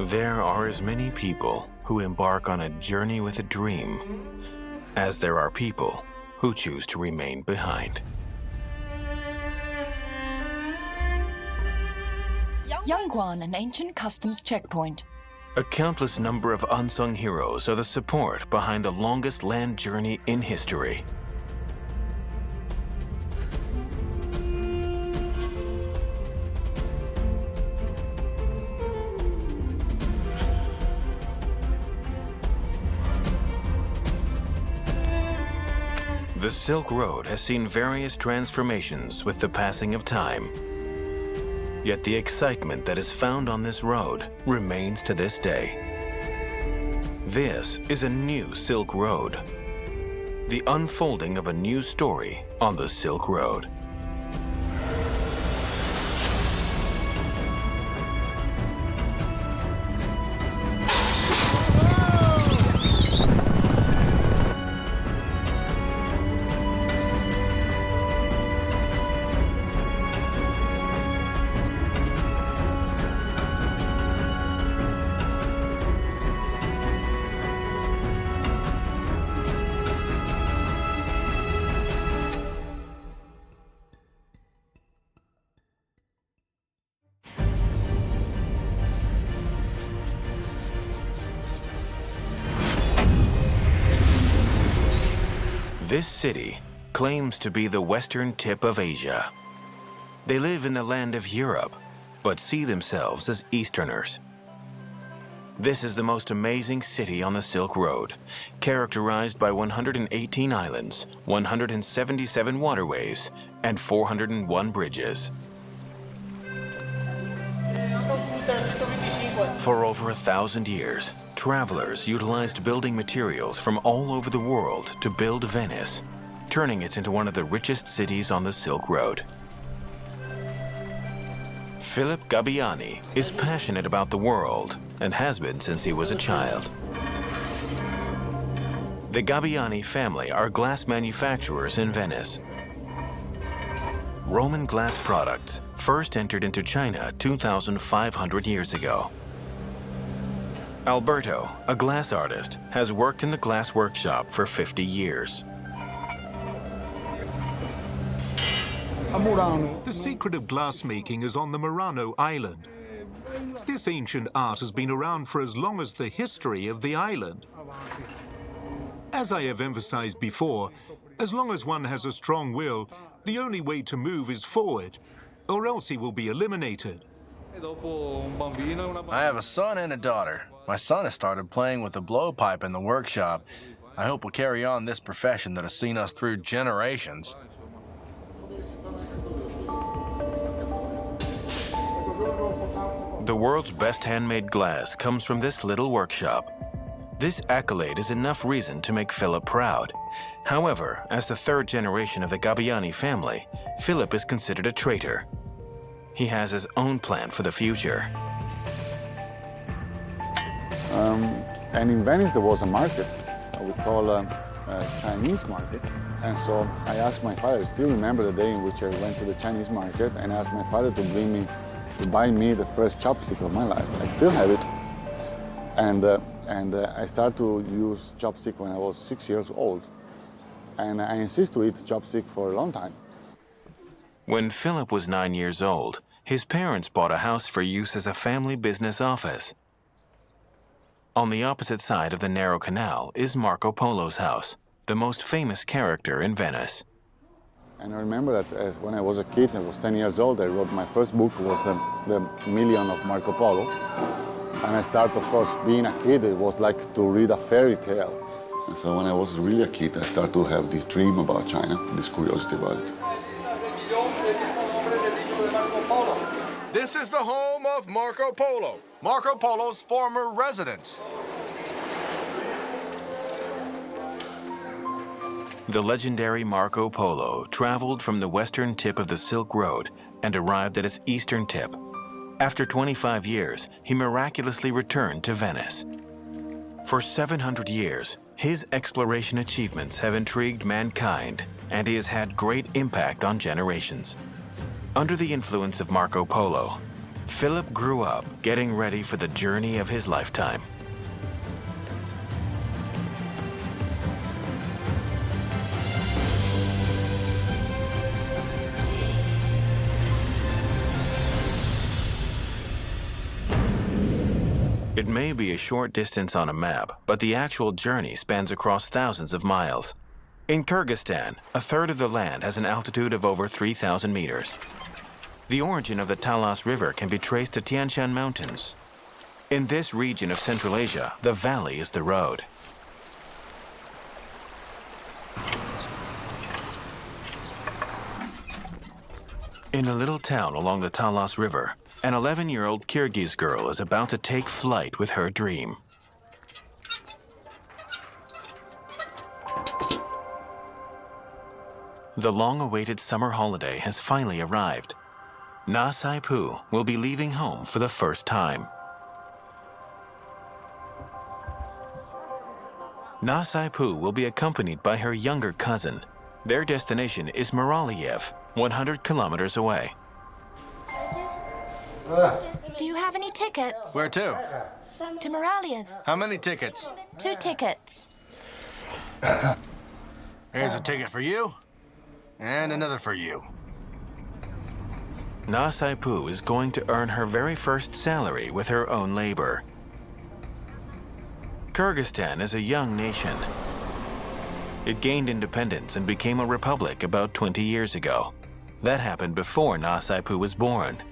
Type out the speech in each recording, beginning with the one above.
There are as many people who embark on a journey with a dream as there are people who choose to remain behind. Yangguan, an ancient customs checkpoint. A countless number of unsung heroes are the support behind the longest land journey in history. The Silk Road has seen various transformations with the passing of time. Yet the excitement that is found on this road remains to this day. This is a new Silk Road, the unfolding of a new story on the Silk Road. This city claims to be the western tip of Asia. They live in the land of Europe, but see themselves as Easterners. This is the most amazing city on the Silk Road, characterized by 118 islands, 177 waterways, and 401 bridges. For over 1,000 years, travelers utilized building materials from all over the world to build Venice, turning it into one of the richest cities on the Silk Road. Philip Gabbiani is passionate about the world and has been since he was a child. The Gabbiani family are glass manufacturers in Venice. Roman glass products first entered into China 2,500 years ago. Alberto, a glass artist, has worked in the glass workshop for 50 years. The secret of glassmaking is on the Murano Island. This ancient art has been around for as long as the history of the island. As I have emphasized before, as long as one has a strong will, the only way to move is forward, or else he will be eliminated. I have a son and a daughter. My son has started playing with the blowpipe in the workshop. I hope we'll carry on this profession that has seen us through generations. The world's best handmade glass comes from this little workshop. This accolade is enough reason to make Philip proud. However, as the third generation of the Gabbiani family, Philip is considered a traitor. He has his own plan for the future. And in Venice there was a market, we call a Chinese market. And so I asked my father, I still remember the day in which I went to the Chinese market and asked my father to buy me the first chopstick of my life. I still have it. And I started to use chopstick when I was 6 years old. And I insist to eat chopstick for a long time. When Philip was 9 years old, his parents bought a house for use as a family business office. On the opposite side of the narrow canal is Marco Polo's house, the most famous character in Venice. And I remember that when I was a kid, I was 10 years old, I wrote my first book, was the Million of Marco Polo. And I started, of course, being a kid, it was like to read a fairy tale. And so when I was really a kid, I started to have this dream about China, this curiosity about it. This is the home of Marco Polo, Marco Polo's former residence. The legendary Marco Polo traveled from the western tip of the Silk Road and arrived at its eastern tip. After 25 years, he miraculously returned to Venice. For 700 years, his exploration achievements have intrigued mankind, and he has had great impact on generations. Under the influence of Marco Polo, Philip grew up getting ready for the journey of his lifetime. It may be a short distance on a map, but the actual journey spans across thousands of miles. In Kyrgyzstan, a third of the land has an altitude of over 3,000 meters. The origin of the Talas River can be traced to Tian Shan Mountains. In this region of Central Asia, the valley is the road. In a little town along the Talas River, an 11-year-old Kyrgyz girl is about to take flight with her dream. The long-awaited summer holiday has finally arrived. Na Saipu will be leaving home for the first time. Na Saipu will be accompanied by her younger cousin. Their destination is Muraliev, 100 kilometers away. Do you have any tickets? Where to? To Muraliev. How many tickets? 2 tickets. Here's a ticket for you, and another for you. Na Saipu is going to earn her very first salary with her own labor. Kyrgyzstan is a young nation. It gained independence and became a republic about 20 years ago. That happened before Na Saipu was born.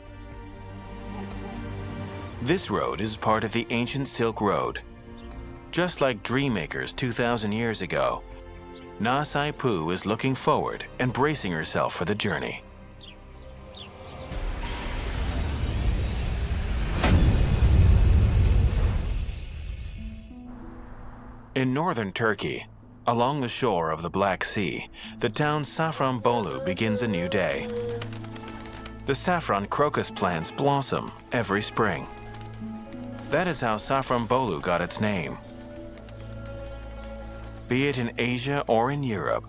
This road is part of the ancient Silk Road. Just like dream makers 2,000 years ago, Na Saipu is looking forward and bracing herself for the journey. In northern Turkey, along the shore of the Black Sea, the town Safranbolu begins a new day. The saffron crocus plants blossom every spring. That is how Safranbolu got its name. Be it in Asia or in Europe,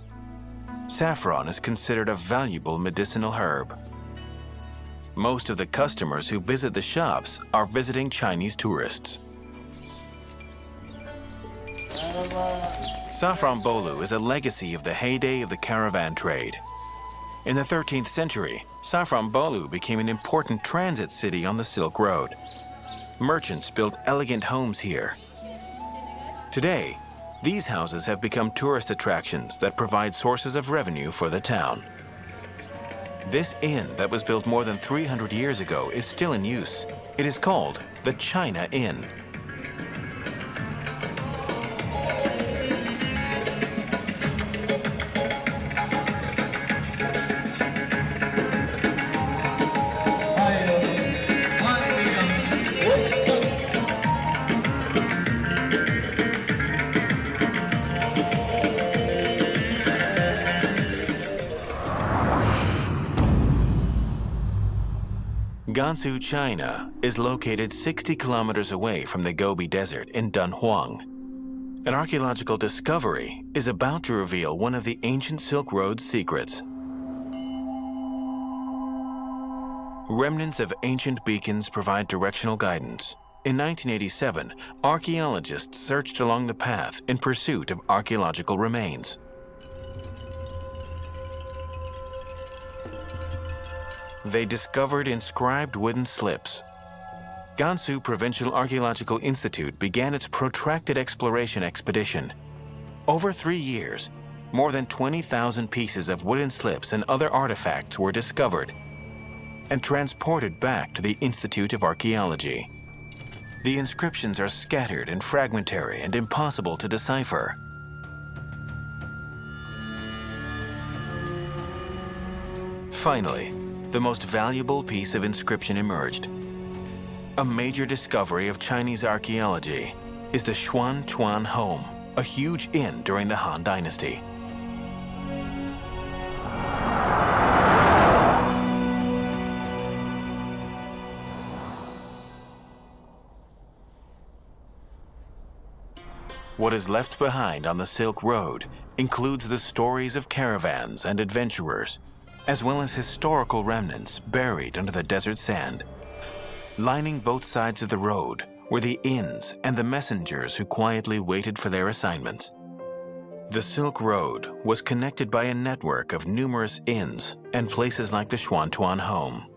saffron is considered a valuable medicinal herb. Most of the customers who visit the shops are visiting Chinese tourists. Safranbolu is a legacy of the heyday of the caravan trade. In the 13th century, Safranbolu became an important transit city on the Silk Road. Merchants built elegant homes here. Today, these houses have become tourist attractions that provide sources of revenue for the town. This inn that was built more than 300 years ago is still in use. It is called the China Inn. Gansu, China, is located 60 kilometers away from the Gobi Desert in Dunhuang. An archaeological discovery is about to reveal one of the ancient Silk Road's secrets. Remnants of ancient beacons provide directional guidance. In 1987, archaeologists searched along the path in pursuit of archaeological remains. They discovered inscribed wooden slips. Gansu Provincial Archaeological Institute began its protracted exploration expedition. Over 3 years, more than 20,000 pieces of wooden slips and other artifacts were discovered and transported back to the Institute of Archaeology. The inscriptions are scattered and fragmentary and impossible to decipher. Finally, the most valuable piece of inscription emerged. A major discovery of Chinese archaeology is the Xuan Chuan Home, a huge inn during the Han Dynasty. What is left behind on the Silk Road includes the stories of caravans and adventurers, as well as historical remnants buried under the desert sand. Lining both sides of the road were the inns and the messengers who quietly waited for their assignments. The Silk Road was connected by a network of numerous inns and places like the Xuantuan home.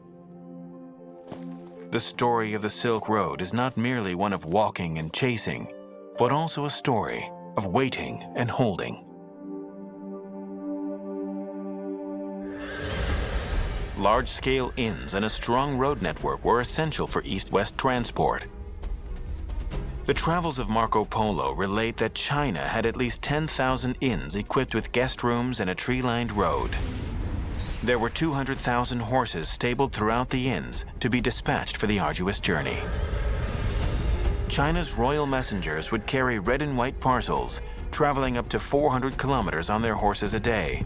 The story of the Silk Road is not merely one of walking and chasing, but also a story of waiting and holding. Large-scale inns and a strong road network were essential for east-west transport. The travels of Marco Polo relate that China had at least 10,000 inns equipped with guest rooms and a tree-lined road. There were 200,000 horses stabled throughout the inns to be dispatched for the arduous journey. China's royal messengers would carry red and white parcels, traveling up to 400 kilometers on their horses a day.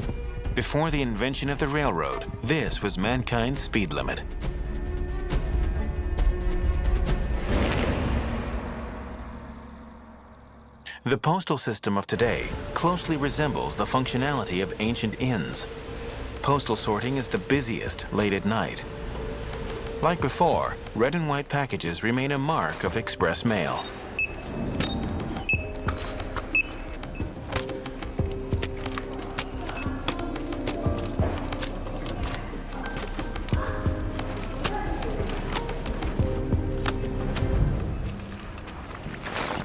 Before the invention of the railroad, this was mankind's speed limit. The postal system of today closely resembles the functionality of ancient inns. Postal sorting is the busiest late at night. Like before, red and white packages remain a mark of express mail.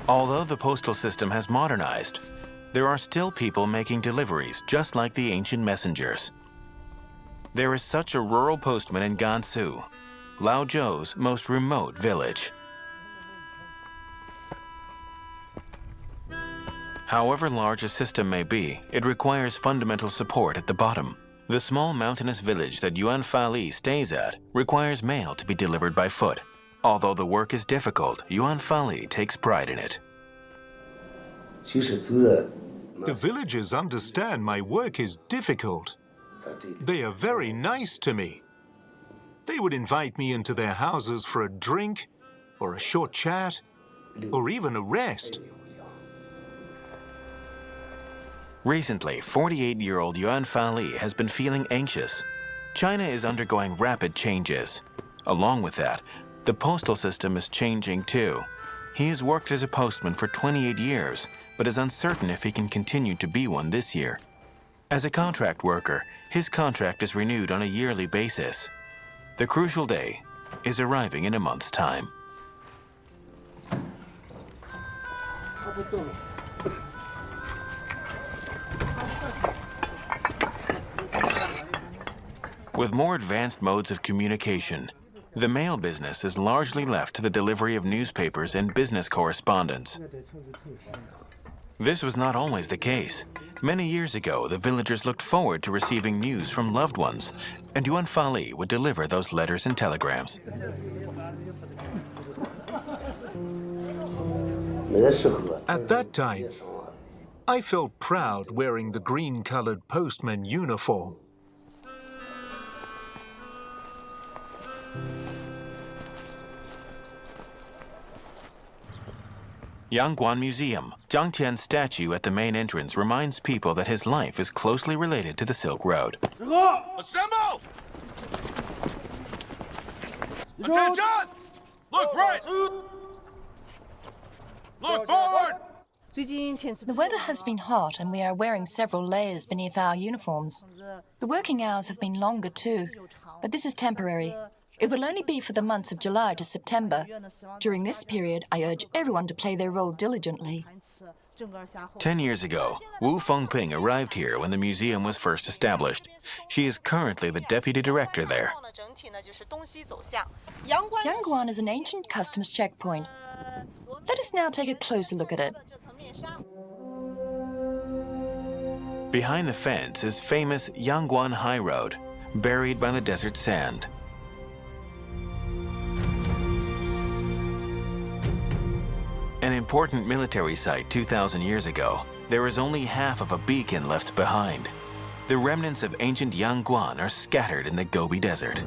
Although the postal system has modernized, there are still people making deliveries just like the ancient messengers. There is such a rural postman in Gansu, Laozhou's most remote village. However large a system may be, it requires fundamental support at the bottom. The small mountainous village that Yuan Fali stays at requires mail to be delivered by foot. Although the work is difficult, Yuan Fali takes pride in it. The villagers understand my work is difficult. They are very nice to me. They would invite me into their houses for a drink, or a short chat, or even a rest. Recently, 48-year-old Yuan Fali has been feeling anxious. China is undergoing rapid changes. Along with that, the postal system is changing too. He has worked as a postman for 28 years, but is uncertain if he can continue to be one this year. As a contract worker, his contract is renewed on a yearly basis. The crucial day is arriving in a month's time. With more advanced modes of communication, the mail business is largely left to the delivery of newspapers and business correspondence. This was not always the case. Many years ago, the villagers looked forward to receiving news from loved ones, and Yuan Fali would deliver those letters and telegrams. At that time, I felt proud wearing the green-colored postman uniform. Yangguan Museum, Zhang Tian's statue at the main entrance reminds people that his life is closely related to the Silk Road. Assemble! Attention! Look right! Look forward! The weather has been hot and we are wearing several layers beneath our uniforms. The working hours have been longer too, but this is temporary. It will only be for the months of July to September. During this period, I urge everyone to play their role diligently. 10 years ago, Wu Fengping arrived here when the museum was first established. She is currently the deputy director there. Yangguan is an ancient customs checkpoint. Let us now take a closer look at it. Behind the fence is famous Yangguan High Road, buried by the desert sand. An important military site 2,000 years ago, there is only half of a beacon left behind. The remnants of ancient Yangguan are scattered in the Gobi Desert.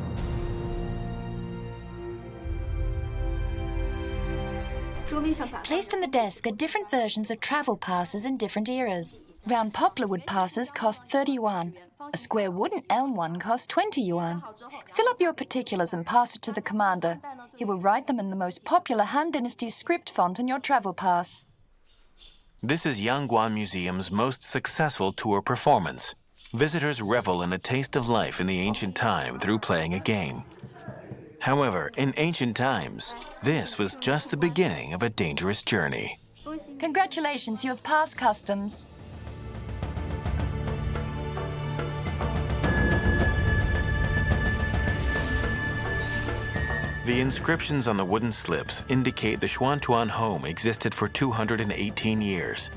Placed on the desk are different versions of travel passes in different eras. Round poplar wood passes cost 30 yuan. A square wooden elm one costs 20 yuan. Fill up your particulars and pass it to the commander. He will write them in the most popular Han Dynasty script font on your travel pass. This is Yangguan Museum's most successful tour performance. Visitors revel in a taste of life in the ancient time through playing a game. However, in ancient times, this was just the beginning of a dangerous journey. Congratulations, you have passed customs. The inscriptions on the wooden slips indicate the Xuantuan home existed for 218 years.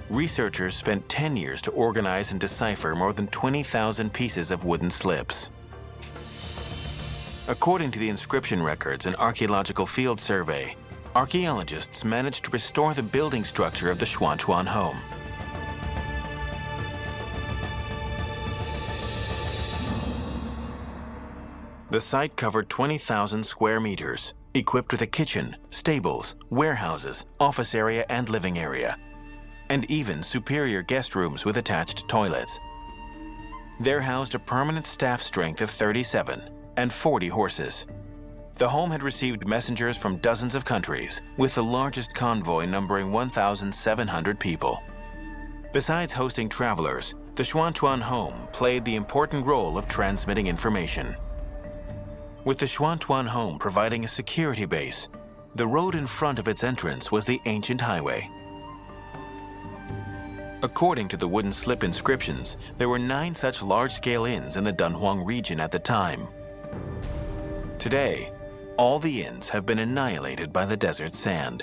Researchers spent 10 years to organize and decipher more than 20,000 pieces of wooden slips. According to the inscription records and archaeological field survey, archaeologists managed to restore the building structure of the Xuantuan home. The site covered 20,000 square meters, equipped with a kitchen, stables, warehouses, office area and living area, and even superior guest rooms with attached toilets. There housed a permanent staff strength of 37 and 40 horses. The home had received messengers from dozens of countries, with the largest convoy numbering 1,700 people. Besides hosting travelers, the Xuantuan home played the important role of transmitting information. With the Xuantuan home providing a security base, the road in front of its entrance was the ancient highway. According to the wooden slip inscriptions, there were 9 such large-scale inns in the Dunhuang region at the time. Today, all the inns have been annihilated by the desert sand.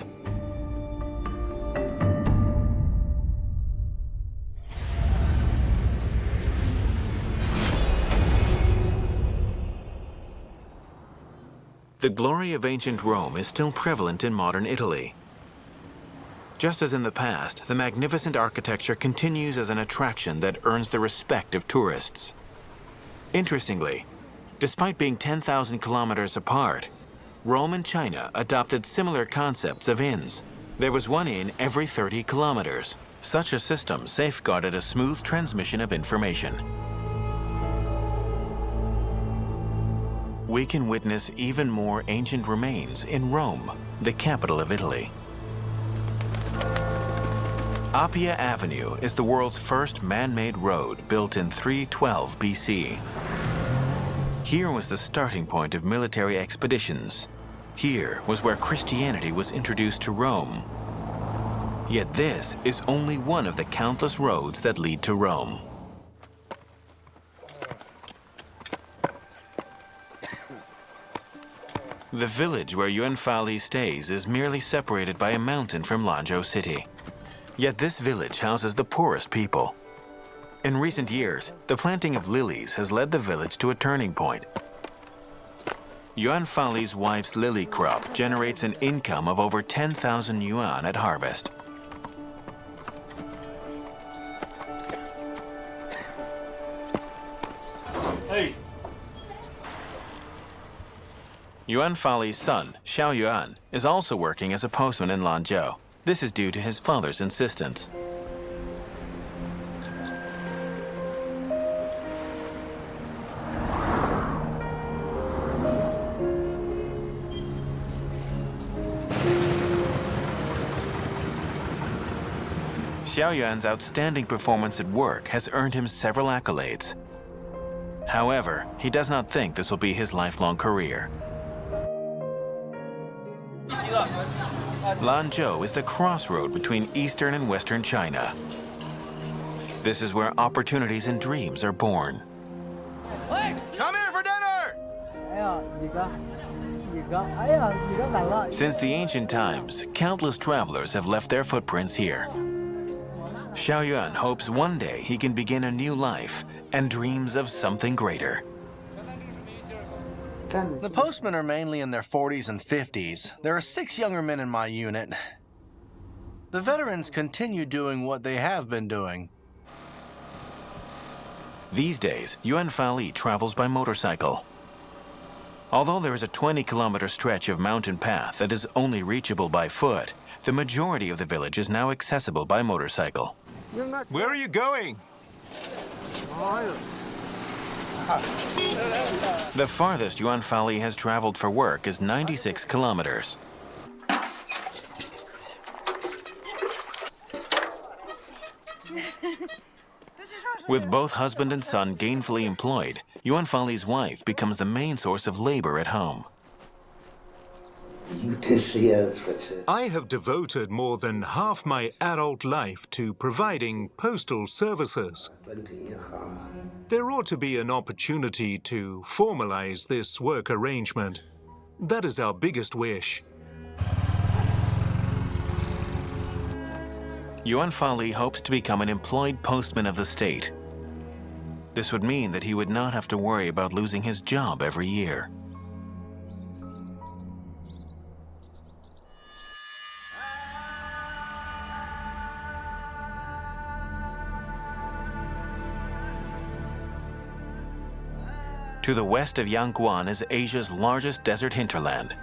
The glory of ancient Rome is still prevalent in modern Italy. Just as in the past, the magnificent architecture continues as an attraction that earns the respect of tourists. Interestingly, despite being 10,000 kilometers apart, Rome and China adopted similar concepts of inns. There was one inn every 30 kilometers. Such a system safeguarded a smooth transmission of information. We can witness even more ancient remains in Rome, the capital of Italy. Appia Avenue is the world's first man-made road built in 312 BC. Here was the starting point of military expeditions. Here was where Christianity was introduced to Rome. Yet this is only one of the countless roads that lead to Rome. The village where Yuan Fali stays is merely separated by a mountain from Lanzhou city. Yet this village houses the poorest people. In recent years, the planting of lilies has led the village to a turning point. Yuan Fali's wife's lily crop generates an income of over 10,000 yuan at harvest. Hey. Yuan Fali's son, Xiao Yuan, is also working as a postman in Lanzhou. This is due to his father's insistence. Xiao Yuan's outstanding performance at work has earned him several accolades. However, he does not think this will be his lifelong career. Lanzhou is the crossroad between eastern and western China. This is where opportunities and dreams are born. Come here for dinner! Since the ancient times, countless travelers have left their footprints here. Xiao Yuan hopes one day he can begin a new life and dreams of something greater. The postmen are mainly in their 40s and 50s. There are 6 younger men in my unit. The veterans continue doing what they have been doing. These days, Yuan Fali travels by motorcycle. Although there is a 20-kilometer stretch of mountain path that is only reachable by foot, the majority of the village is now accessible by motorcycle. Where are you going? The farthest Yuan Fali has traveled for work is 96 kilometers. With both husband and son gainfully employed, Yuan Fali's wife becomes the main source of labor at home. I have devoted more than half my adult life to providing postal services. There ought to be an opportunity to formalize this work arrangement. That is our biggest wish. Yuan Fali hopes to become an employed postman of the state. This would mean that he would not have to worry about losing his job every year. To the west of Yangguan is Asia's largest desert hinterland.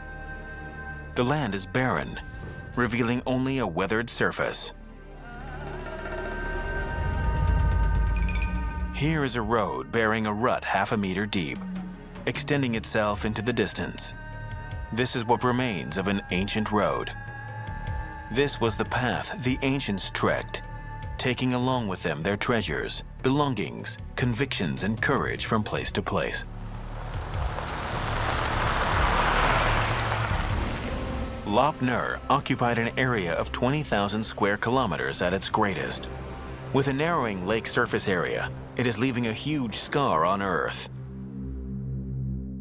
The land is barren, revealing only a weathered surface. Here is a road bearing a rut half a meter deep, extending itself into the distance. This is what remains of an ancient road. This was the path the ancients trekked, taking along with them their treasures, belongings, convictions, and courage from place to place. Lop Nur occupied an area of 20,000 square kilometers at its greatest. With a narrowing lake surface area, it is leaving a huge scar on Earth.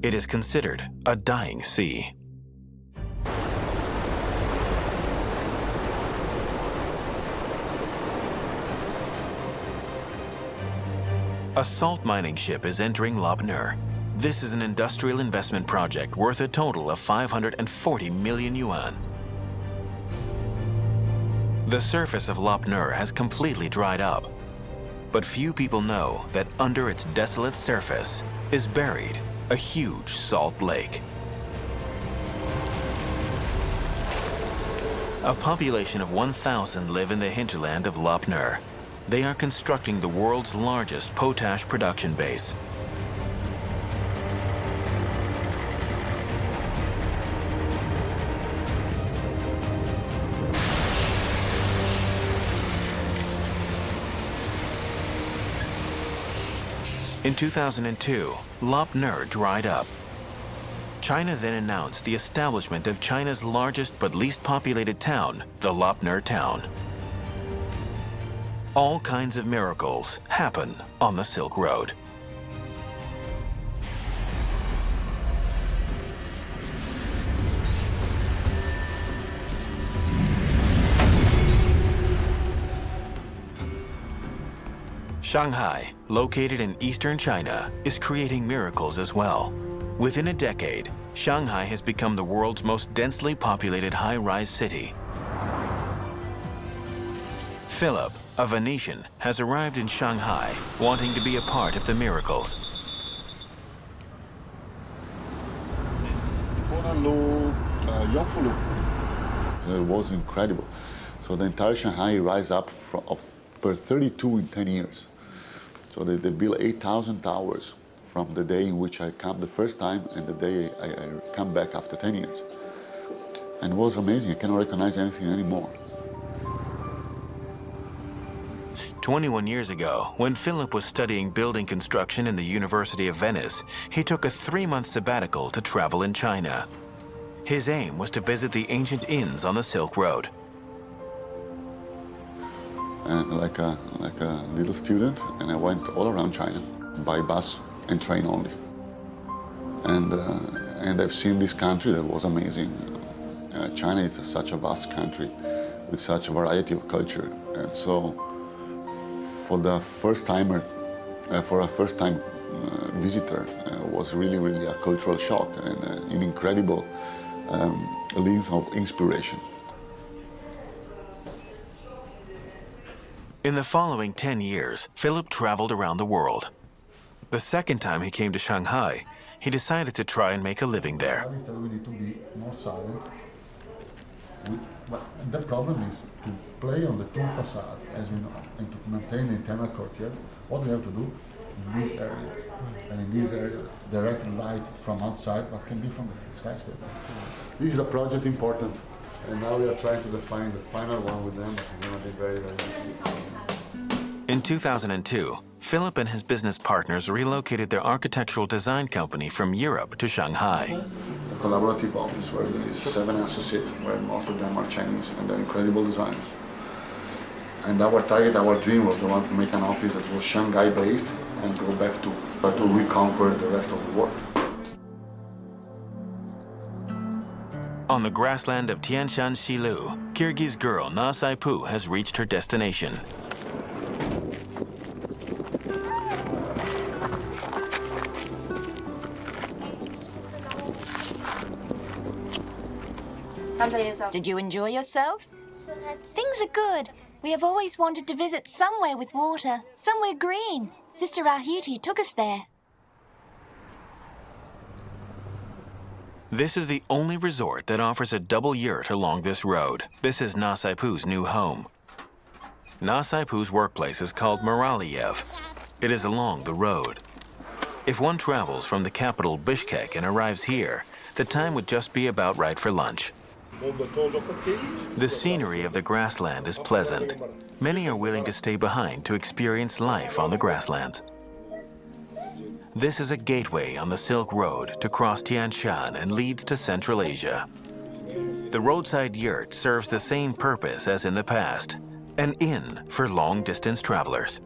It is considered a dying sea. A salt mining ship is entering Lop Nur. This is an industrial investment project worth a total of 540 million yuan. The surface of Lop Nur has completely dried up, but few people know that under its desolate surface is buried a huge salt lake. A population of 1,000 live in the hinterland of Lop Nur. They are constructing the world's largest potash production base. In 2002, Lop Nur dried up. China then announced the establishment of China's largest but least populated town, the Lop Nur town. All kinds of miracles happen on the Silk Road. Shanghai, located in eastern China, is creating miracles as well. Within a decade, Shanghai has become the world's most densely populated high-rise city. Philip, a Venetian, has arrived in Shanghai, wanting to be a part of the miracles. It was incredible. So the entire Shanghai rise up per 32 in 10 years. So they built 8,000 towers from the day in which I come the first time and the day I come back after 10 years. And it was amazing. I cannot recognize anything anymore. 21 years ago, when Philip was studying building construction in the University of Venice, he took a 3-month sabbatical to travel in China. His aim was to visit the ancient inns on the Silk Road. And like a little student, and I went all around China by bus and train only. And I've seen this country that was amazing. China is such a vast country with such a variety of culture, and so for a first-time visitor, was really a cultural shock and an incredible length of inspiration. In the following 10 years, Philip traveled around the world. The second time he came to Shanghai, he decided to try and make a living there. But the problem is to play on the two facade, as we know, and to maintain the internal courtyard. What we have to do in this area, and in this area, direct light from outside, but can be from the skyscraper. This is a project important, and now we are trying to define the final one with them, but it's going to be very, very difficult. In 2002, Philip and his business partners relocated their architectural design company from Europe to Shanghai. A collaborative office where there is 7 associates, where most of them are Chinese, and they're incredible designers. And our target, our dream was the one to make an office that was Shanghai-based and go back to reconquer the rest of the world. On the grassland of Tianshan Xilu, Kyrgyz girl Na Saipu has reached her destination. Did you enjoy yourself? Things are good. We have always wanted to visit somewhere with water, somewhere green. Sister Rahuti took us there. This is the only resort that offers a double yurt along this road. This is Na Saipu's new home. Na Saipu's workplace is called Moraliev. It is along the road. If one travels from the capital Bishkek and arrives here, the time would just be about right for lunch. The scenery of the grassland is pleasant. Many are willing to stay behind to experience life on the grasslands. This is a gateway on the Silk Road to cross Tian Shan and leads to Central Asia. The roadside yurt serves the same purpose as in the past, an inn for long-distance travelers.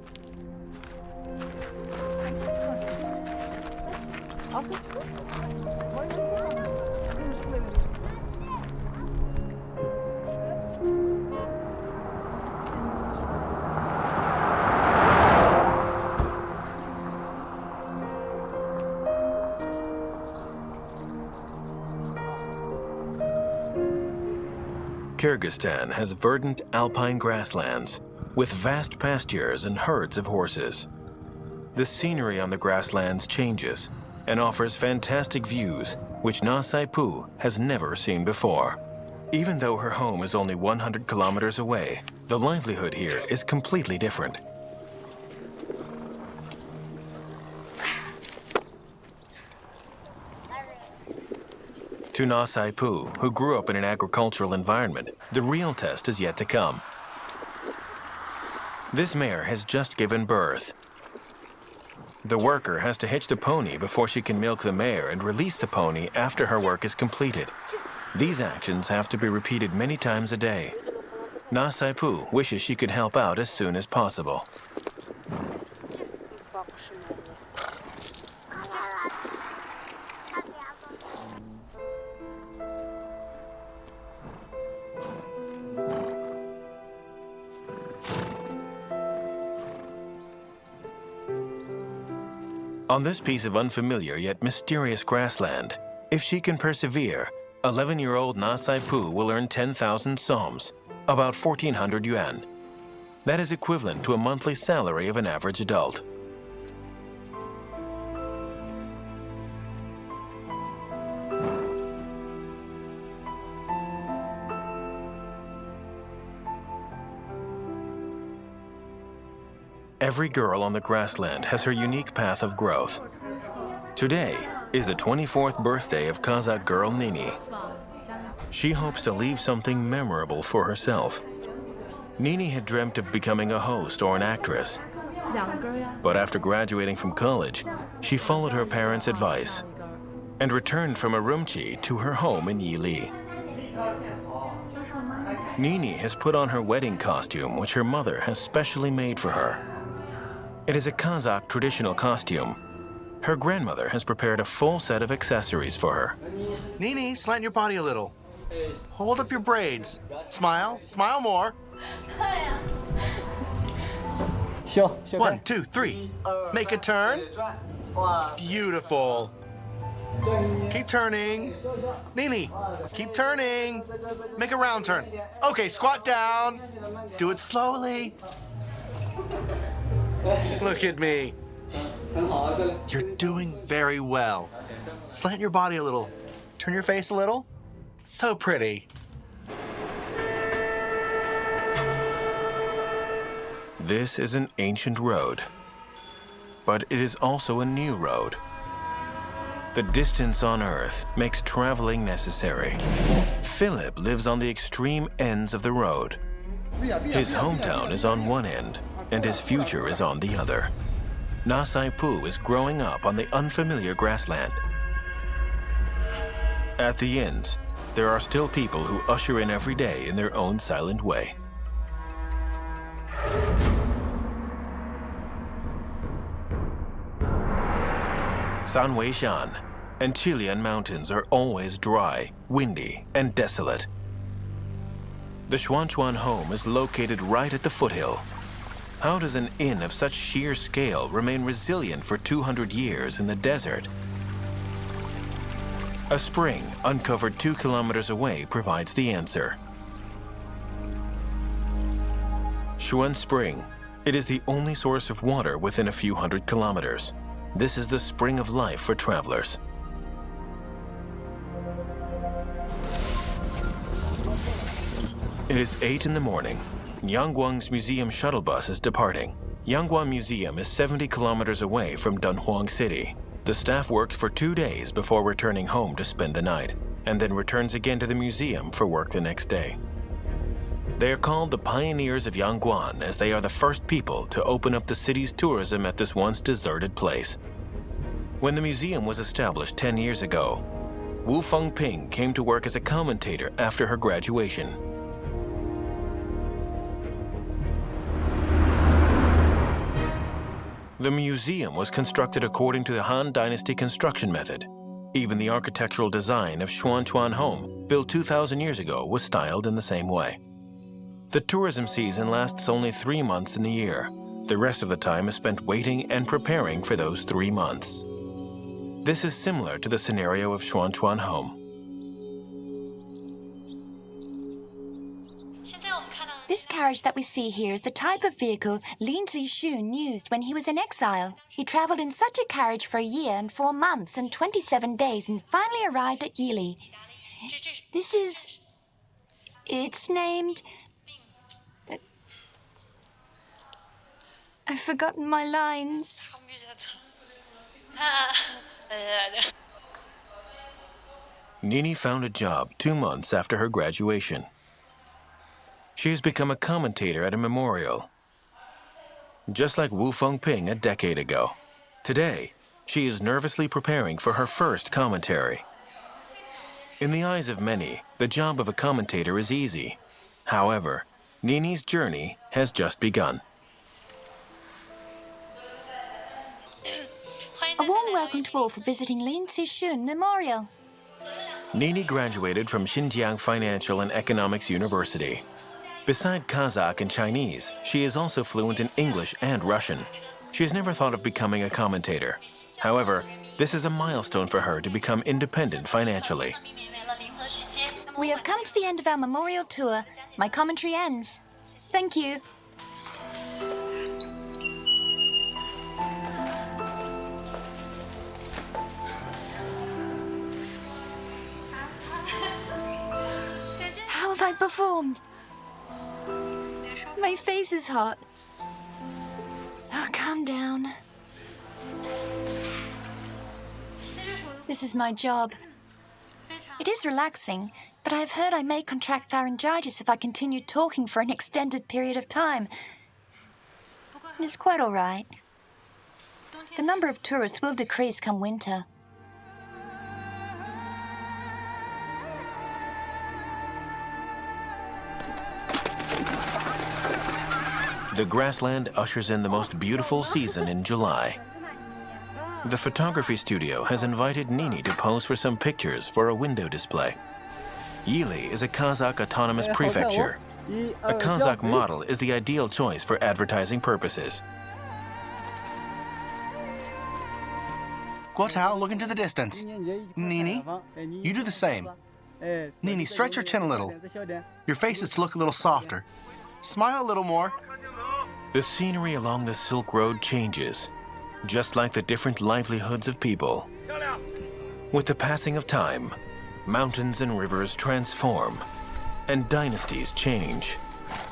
Kyrgyzstan has verdant alpine grasslands with vast pastures and herds of horses. The scenery on the grasslands changes and offers fantastic views which Na Saipu has never seen before. Even though her home is only 100 kilometers away, the livelihood here is completely different. To Na Saipu, who grew up in an agricultural environment, the real test is yet to come. This mare has just given birth. The worker has to hitch the pony before she can milk the mare and release the pony after her work is completed. These actions have to be repeated many times a day. Na Saipu wishes she could help out as soon as possible. On this piece of unfamiliar yet mysterious grassland, if she can persevere, 11-year-old Na Saipu will earn 10,000 soms, about 1,400 yuan. That is equivalent to a monthly salary of an average adult. Every girl on the grassland has her unique path of growth. Today is the 24th birthday of Kazakh girl Nini. She hopes to leave something memorable for herself. Nini had dreamt of becoming a host or an actress. But after graduating from college, she followed her parents' advice and returned from Urumqi to her home in Yili. Nini has put on her wedding costume, which her mother has specially made for her. It is a Kazakh traditional costume. Her grandmother has prepared a full set of accessories for her. Nini, slant your body a little. Hold up your braids. Smile. Smile more. 1, 2, 3. Make a turn. Beautiful. Keep turning. Nini, keep turning. Make a round turn. Okay, squat down. Do it slowly. Look at me. You're doing very well. Slant your body a little. Turn your face a little. So pretty. This is an ancient road, but it is also a new road. The distance on Earth makes traveling necessary. Philip lives on the extreme ends of the road. His hometown is on one end, and his future is on the other. Na Sai Pu is growing up on the unfamiliar grassland. At the ends, there are still people who usher in every day in their own silent way. San Weishan and Chilean mountains are always dry, windy, and desolate. The Xuanchuan home is located right at the foothill. How does an inn of such sheer scale remain resilient for 200 years in the desert? A spring uncovered 2 kilometers away provides the answer. Xuan Spring. It is the only source of water within a few hundred kilometers. This is the spring of life for travelers. It is 8 in the morning. Yangguang's museum shuttle bus is departing. Yangguang Museum is 70 kilometers away from Dunhuang City. The staff works for 2 days before returning home to spend the night, and then returns again to the museum for work the next day. They are called the pioneers of Yangguang, as they are the first people to open up the city's tourism at this once deserted place. When the museum was established 10 years ago, Wu Fengping came to work as a commentator after her graduation. The museum was constructed according to the Han Dynasty construction method. Even the architectural design of Xuanchuan Home, built 2,000 years ago, was styled in the same way. The tourism season lasts only 3 months in the year. The rest of the time is spent waiting and preparing for those 3 months. This is similar to the scenario of Xuanchuan Home. This carriage that we see here is the type of vehicle Lin Zixun used when he was in exile. He traveled in such a carriage for a year and 4 months and 27 days and finally arrived at Yili. This is... it's named... I've forgotten my lines. Nini found a job 2 months after her graduation. She has become a commentator at a memorial, just like Wu Fengping a decade ago. Today, she is nervously preparing for her first commentary. In the eyes of many, the job of a commentator is easy. However, Nini's journey has just begun. A warm welcome to all for visiting Lin Zixun Memorial. Nini graduated from Xinjiang Financial and Economics University. Beside Kazakh and Chinese, she is also fluent in English and Russian. She has never thought of becoming a commentator. However, this is a milestone for her to become independent financially. We have come to the end of our memorial tour. My commentary ends. Thank you. How have I performed? My face is hot. Oh, calm down. This is my job. It is relaxing, but I've heard I may contract pharyngitis if I continue talking for an extended period of time. It's quite all right. The number of tourists will decrease come winter. The grassland ushers in the most beautiful season in July. The photography studio has invited Nini to pose for some pictures for a window display. Yili is a Kazakh autonomous prefecture. A Kazakh model is the ideal choice for advertising purposes. Guotao, look into the distance. Nini, you do the same. Nini, stretch your chin a little. Your face is to look a little softer. Smile a little more. The scenery along the Silk Road changes, just like the different livelihoods of people. With the passing of time, mountains and rivers transform, and dynasties change.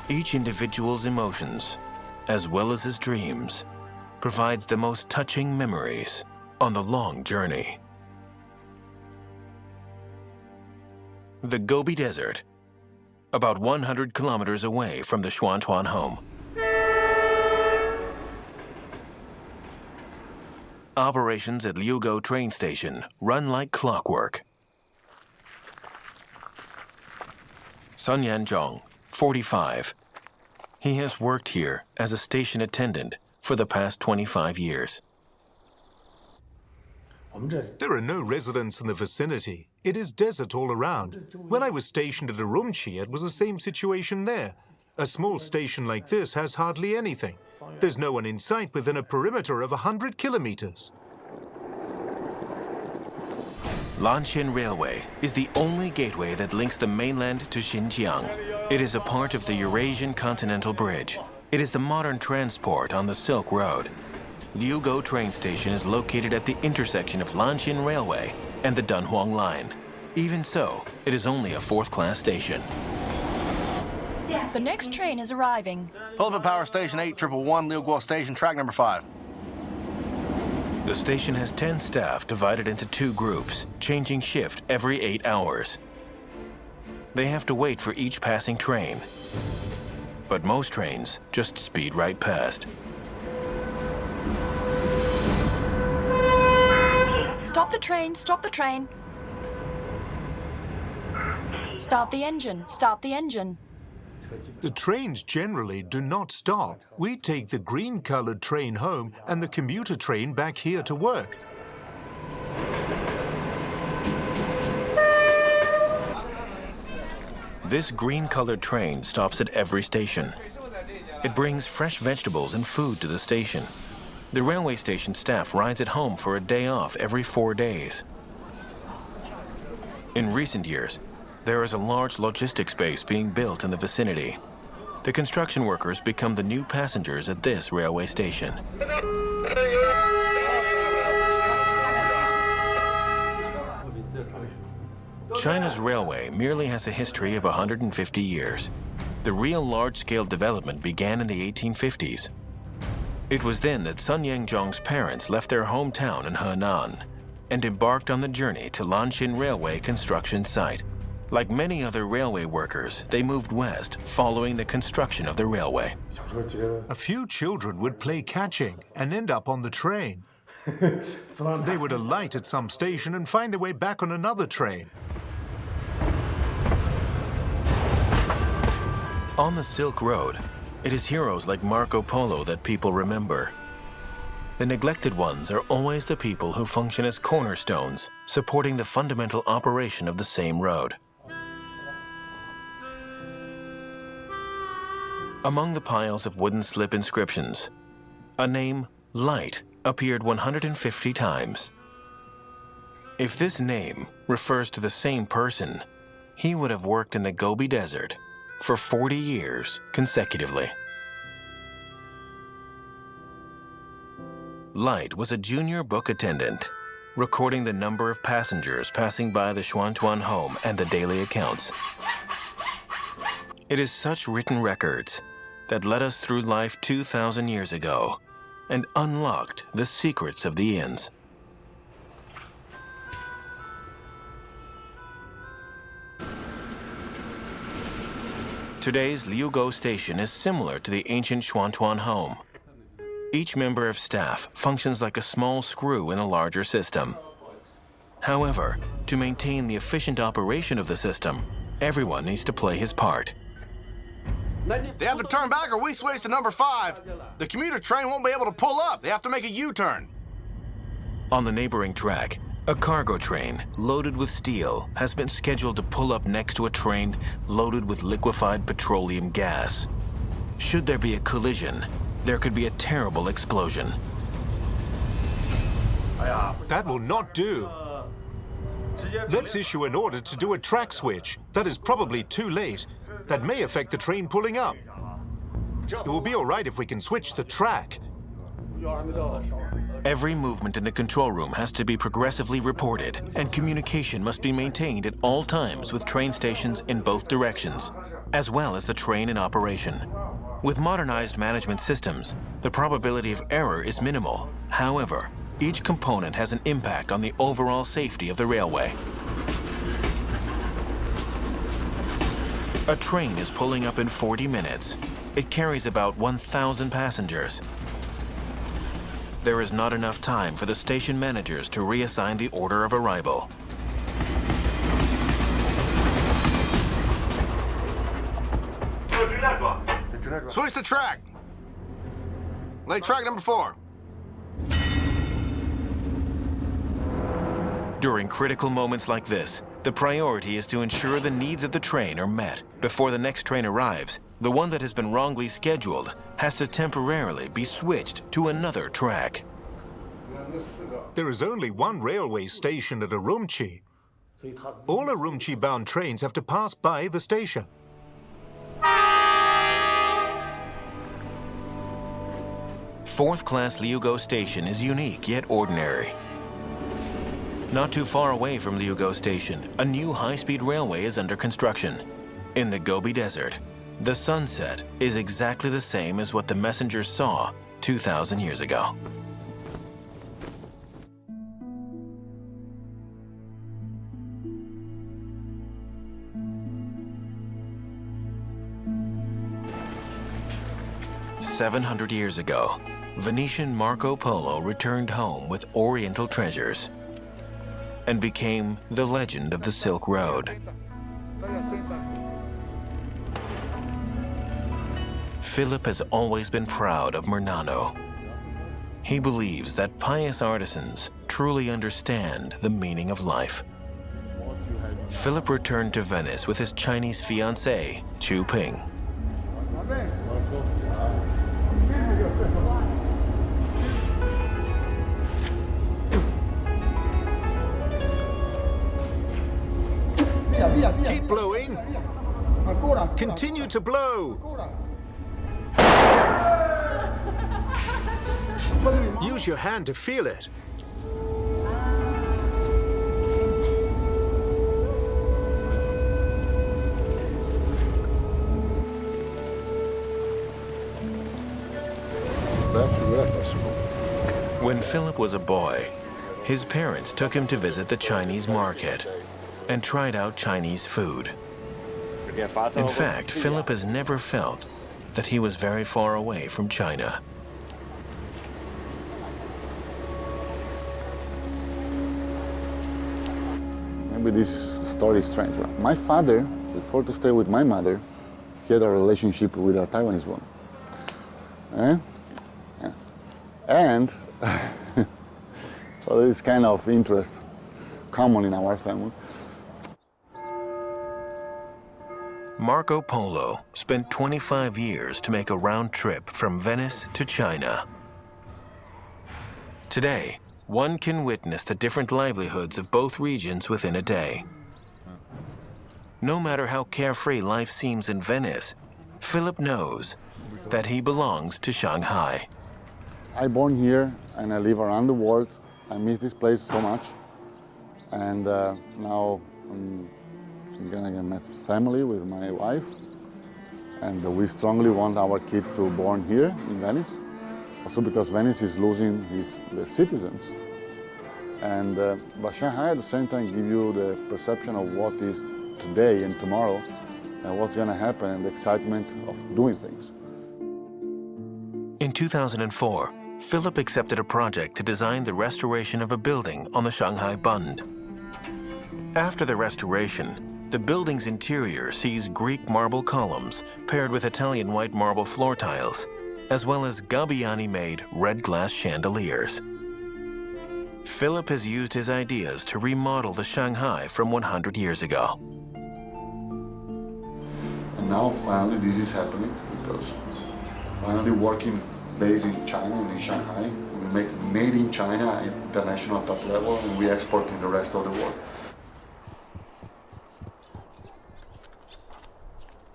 Each individual's emotions, as well as his dreams, provides the most touching memories on the long journey. The Gobi Desert, about 100 kilometers away from the Xuantuan home. Operations at Liugo train station run like clockwork. Sun Yanzhong, 45. He has worked here as a station attendant for the past 25 years. There are no residents in the vicinity. It is desert all around. When I was stationed at Urumqi, it was the same situation there. A small station like this has hardly anything. There's no one in sight within a perimeter of 100 kilometers. Lanqian Railway is the only gateway that links the mainland to Xinjiang. It is a part of the Eurasian Continental Bridge. It is the modern transport on the Silk Road. Liugo train station is located at the intersection of Lanqian Railway and the Dunhuang Line. Even so, it is only a fourth-class station. The next train is arriving. Pull up at Power Station 8111, Liuguo Station, track number 5. The station has 10 staff divided into 2 groups, changing shift every 8 hours. They have to wait for each passing train. But most trains just speed right past. Stop the train, stop the train. Start the engine, start the engine. The trains generally do not stop. We take the green-colored train home and the commuter train back here to work. This green-colored train stops at every station. It brings fresh vegetables and food to the station. The railway station staff rides it home for a day off every 4 days. In recent years, there is a large logistics base being built in the vicinity. The construction workers become the new passengers at this railway station. China's railway merely has a history of 150 years. The real large-scale development began in the 1850s. It was then that Sun Yanzhong's parents left their hometown in Henan and embarked on the journey to Lanqian Railway construction site. Like many other railway workers, they moved west following the construction of the railway. A few children would play catching and end up on the train. They would alight at some station and find their way back on another train. On the Silk Road, it is heroes like Marco Polo that people remember. The neglected ones are always the people who function as cornerstones, supporting the fundamental operation of the same road. Among the piles of wooden slip inscriptions, a name, Light, appeared 150 times. If this name refers to the same person, he would have worked in the Gobi Desert for 40 years consecutively. Light was a junior book attendant, recording the number of passengers passing by the Xuantuan home and the daily accounts. It is such written records that led us through life 2,000 years ago and unlocked the secrets of the inns. Today's Liugo station is similar to the ancient Xuantuan home. Each member of staff functions like a small screw in a larger system. However, to maintain the efficient operation of the system, everyone needs to play his part. They have to turn back or we switch to number 5. The commuter train won't be able to pull up. They have to make a U-turn. On the neighboring track, a cargo train loaded with steel has been scheduled to pull up next to a train loaded with liquefied petroleum gas. Should there be a collision, there could be a terrible explosion. That will not do. Let's issue an order to do a track switch. That is probably too late. That may affect the train pulling up. It will be all right if we can switch the track. Every movement in the control room has to be progressively reported, and communication must be maintained at all times with train stations in both directions, as well as the train in operation. With modernized management systems, the probability of error is minimal. However, each component has an impact on the overall safety of the railway. A train is pulling up in 40 minutes. It carries about 1,000 passengers. There is not enough time for the station managers to reassign the order of arrival. Switch the track. Lay track number 4. During critical moments like this, the priority is to ensure the needs of the train are met. Before the next train arrives, the one that has been wrongly scheduled has to temporarily be switched to another track. There is only one railway station at Urumqi. All Urumqi-bound trains have to pass by the station. Fourth-class Liugo Station is unique yet ordinary. Not too far away from Liugo Station, a new high-speed railway is under construction. In the Gobi Desert, the sunset is exactly the same as what the messengers saw 2,000 years ago. "700 years ago, Venetian Marco Polo returned home with Oriental treasures and became the legend of the Silk Road. Philip has always been proud of Murnano. He believes that pious artisans truly understand the meaning of life. Philip returned to Venice with his Chinese fiancée, Chu Ping. Keep blowing. Continue to blow. Use your hand to feel it. When Philip was a boy, his parents took him to visit the Chinese market and tried out Chinese food. In fact, Philip has never felt that he was very far away from China. Maybe this story is strange. My father, before to stay with my mother, he had a relationship with a Taiwanese woman. And so there is kind of interest common in our family. Marco Polo spent 25 years to make a round trip from Venice to China. Today, one can witness the different livelihoods of both regions within a day. No matter how carefree life seems in Venice, Philip knows that he belongs to Shanghai. I'm born here and I live around the world. I miss this place so much. And now I'm gonna get my family with my wife. And we strongly want our kid to born here in Venice. Also because Venice is losing the citizens. And but Shanghai at the same time give you the perception of what is today and tomorrow and what's gonna happen and the excitement of doing things. In 2004, Philip accepted a project to design the restoration of a building on the Shanghai Bund. After the restoration, the building's interior sees Greek marble columns paired with Italian white marble floor tiles, as well as Gabbiani-made red glass chandeliers. Philip has used his ideas to remodel the Shanghai from 100 years ago. And now finally this is happening because finally working based in China and in Shanghai, we make made in China at international top level and we export in the rest of the world.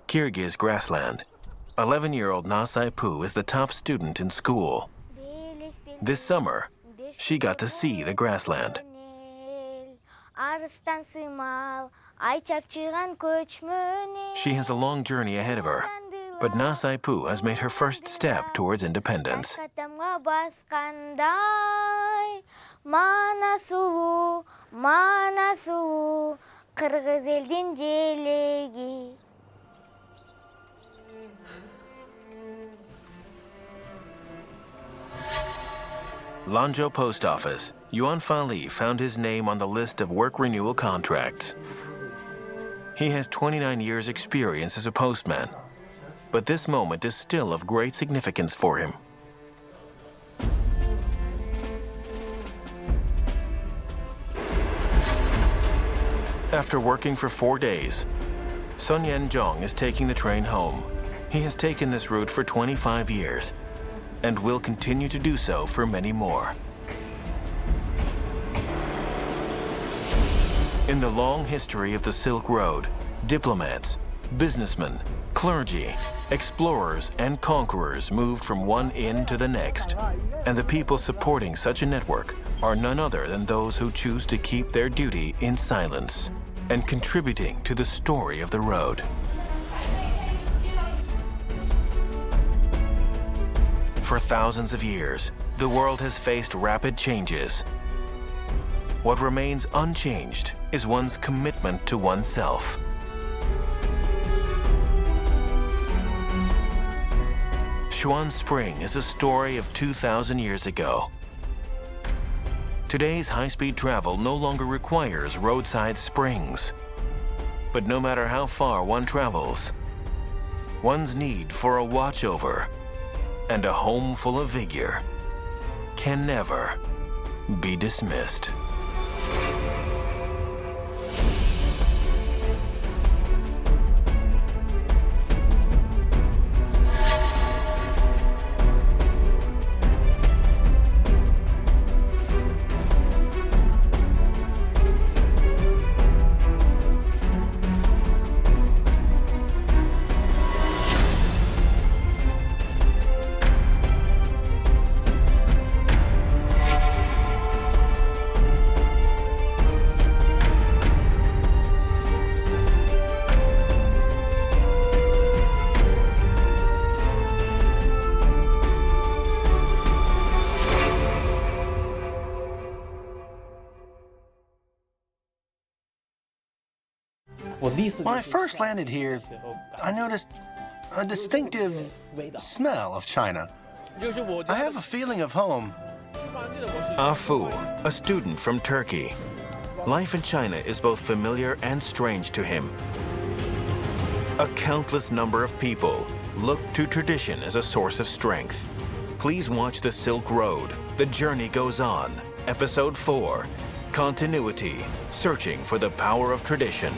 Kyrgyz grassland. 11-year-old Na Saipu is the top student in school. This summer, she got to see the grassland. She She has a long journey ahead of her, But Na Saipu has made her first step towards independence. Mana sulu, Kırgız elden jelegi. Lanzhou Post Office. Yuan Fali found his name on the list of work renewal contracts. He has 29 years' experience as a postman, but this moment is still of great significance for him. After working for 4 days, Sun Yan Zhong is taking the train home. He has taken this route for 25 years and will continue to do so for many more. In the long history of the Silk Road, diplomats, businessmen, clergy, explorers, and conquerors moved from one end to the next. And the people supporting such a network are none other than those who choose to keep their duty in silence and contributing to the story of the road. For thousands of years, the world has faced rapid changes. What remains unchanged is one's commitment to oneself. Xuan Spring is a story of 2,000 years ago. Today's high-speed travel no longer requires roadside springs. But no matter how far one travels, one's need for a watchover and a home full of vigor can never be dismissed. When I first landed here, I noticed a distinctive smell of China. I have a feeling of home. Afu, a student from Turkey. Life in China is both familiar and strange to him. A countless number of people look to tradition as a source of strength. Please watch The Silk Road. The Journey Goes On. Episode 4, Continuity, Searching for the Power of Tradition.